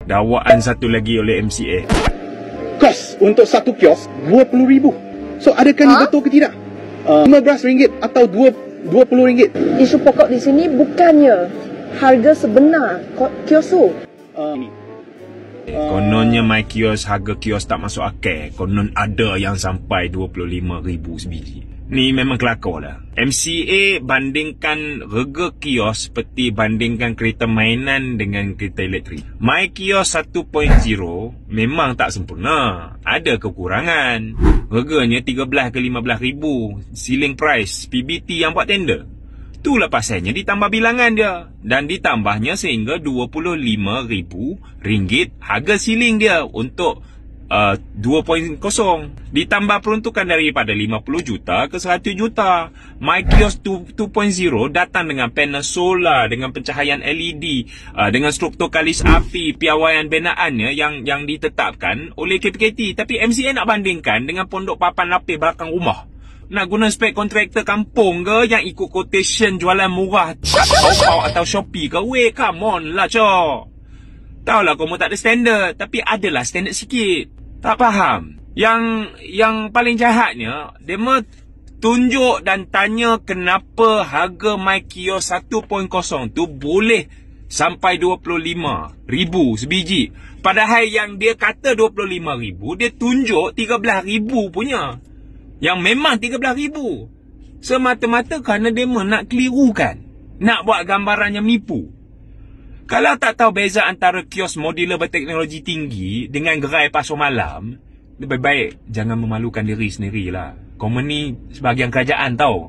Dakwaan satu lagi oleh MCA. Kos untuk satu kios RM20,000. So adakah ni betul ke tidak? RM15 atau RM20. Isu pokok di sini bukannya harga sebenar kios tu. Kononnya my kios, harga kios tak masuk akal. Konon ada yang sampai RM25,000 sebiji. Ni memang kelakar lah. MCA bandingkan harga kios seperti bandingkan kereta mainan dengan kereta elektrik. My kios 1.0 memang tak sempurna. Ada kekurangan. Harganya 13 ke 15,000. Ceiling price, PBT yang buat tender. Itulah pasalnya ditambah bilangan dia. Dan ditambahnya sehingga RM25,000 harga ceiling dia untuk 2.0. Ditambah peruntukan daripada 50 juta ke 100 juta. My Kiosk 2.0 datang dengan panel solar, dengan pencahayaan LED, dengan struktur kalis api, piawaian binaannya yang ditetapkan oleh KPKT. Tapi MCA nak bandingkan dengan pondok papan lapis belakang rumah. Nak guna spek kontraktor kampung ke yang ikut quotation jualan murah Taobao atau Shopee ke? Weh, come on lah, cok. Tahulah kamu tak ada standard, tapi adalah standard sikit. Tak faham. Yang paling jahatnya, dia tunjuk dan tanya kenapa harga My Kiosk 1.0 tu boleh sampai RM25,000 sebiji. Padahal yang dia kata RM25,000, dia tunjuk RM13,000 punya. Yang memang RM13,000. Semata-mata kerana dia nak kelirukan. Nak buat gambaran yang mipu. Kalau tak tahu beza antara kios modular berteknologi tinggi dengan gerai pasar malam, lebih baik jangan memalukan diri sendirilah. Komen ni sebahagian kerajaan tau.